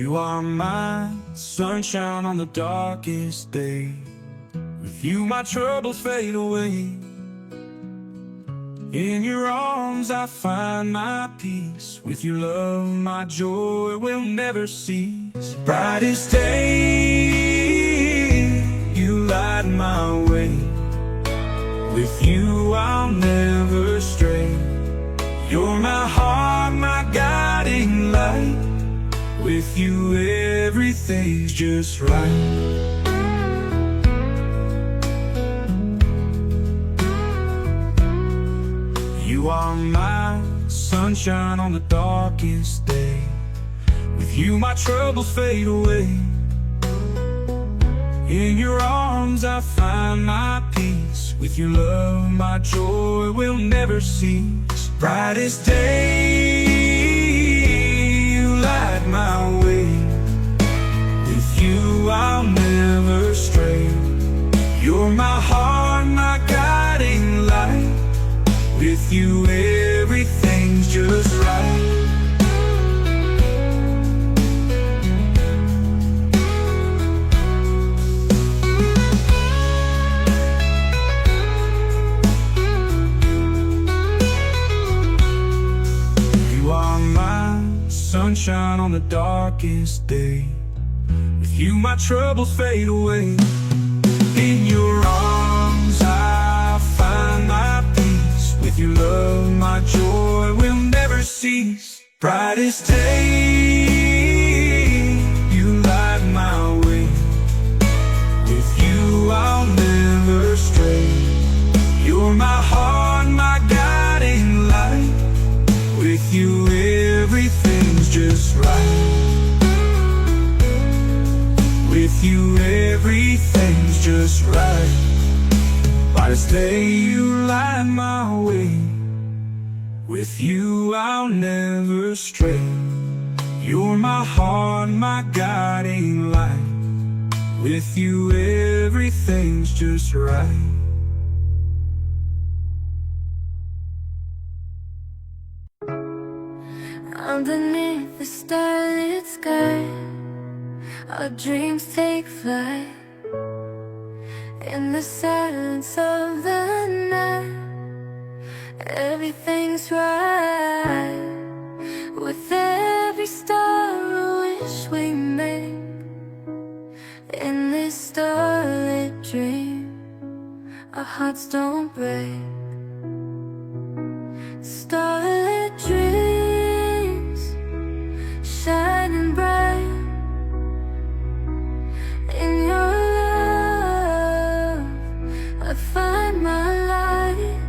You are my sunshine on the darkest day. With you my troubles fade away. In your arms I find my peace. With your love my joy will never cease. Brightest day, you light my way. With you I'll never stray. You're my heart, my guiding light. With you everything's just right. You are my sunshine on the darkest day. With you my troubles fade away. In your arms I find my peace. With your love my joy will never cease. Brightest day, you light my way. With you I'll never stray. You're my heart, my guiding light. With you everything's just right. You are my sunshine on the darkest day. With you my troubles fade away. In your arms I find my peace. With your love my joy will never cease. Brightest day, you light my way. With you I'll never stray. You're my heart, my guiding light. With you everything's just right. With you everything's just right. Brightest day, you light my way. With you I'll never stray. You're my heart, my guiding light. With you everything's just right. Underneath the starlit sky, our dreams take flight. In the silence of the night, everything's right. With every star a wish we make. In this starlit dream, our hearts don't break. Starlit dreams, shining bright. In your love, I find my light.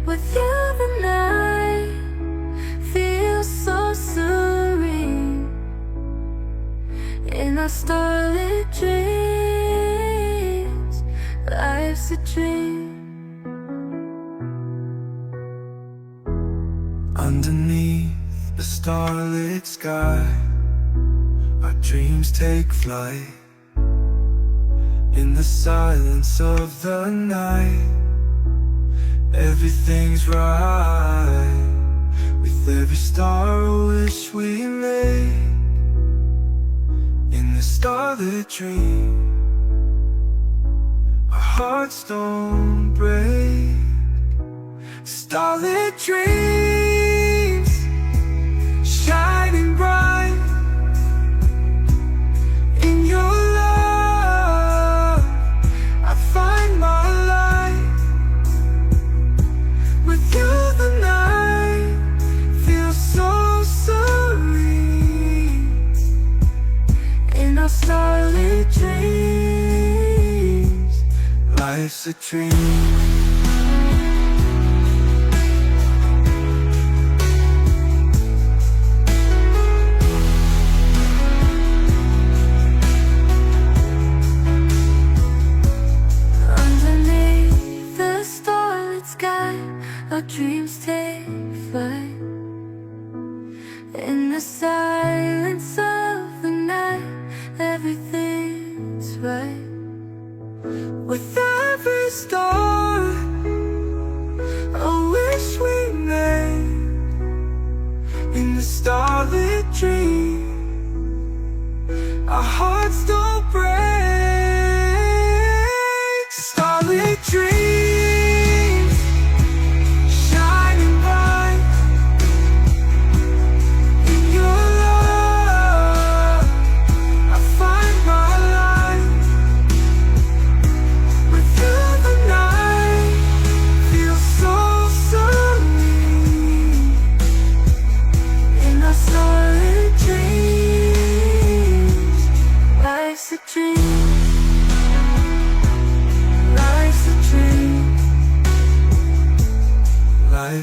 With you the night feels so serene. In our starlit dreams, life's a dream. Underneath the starlit sky, our dreams take flight. In the silence of the night, everything's right. With every star a wish we make. In the starlit dream, our hearts don't break. Starlit dreams, shining bright. In your love, I find my light. With you the night feels so serene. In our starlit dreams, life's a dream. Our dreams take flight. In the silence of the night, everything's right. With every star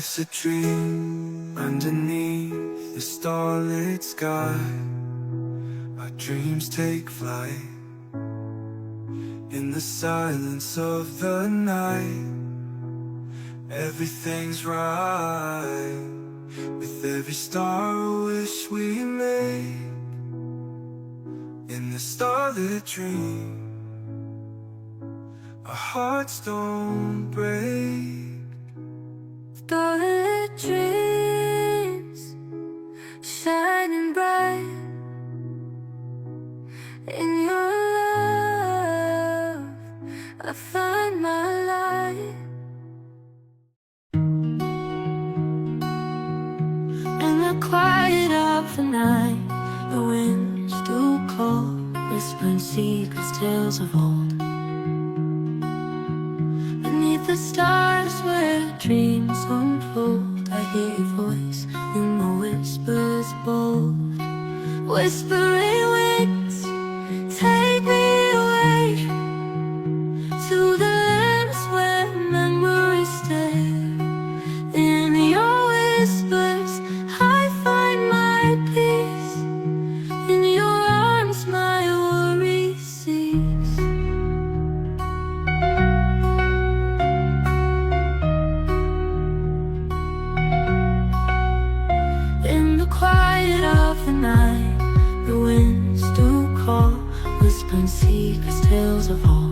Life's a dream underneath the starlit sky. Our dreams take flight in the silence of the night. Everything's right with every star a wish we make. In the starlit dream, our hearts don't break. Starlit dreams shining bright in your love. I find my light. In the quiet of the night, the winds do call, whispering secrets, tales of old. Beneath the stars where dreams unfold, I hear your voice in the whispers bold. Whispering winds, take me away to the lands where memories stay. In your whispers I find my peace. In your arms my worry cease. In the quiet of the night, the winds do call, whispering secrets, tales of old.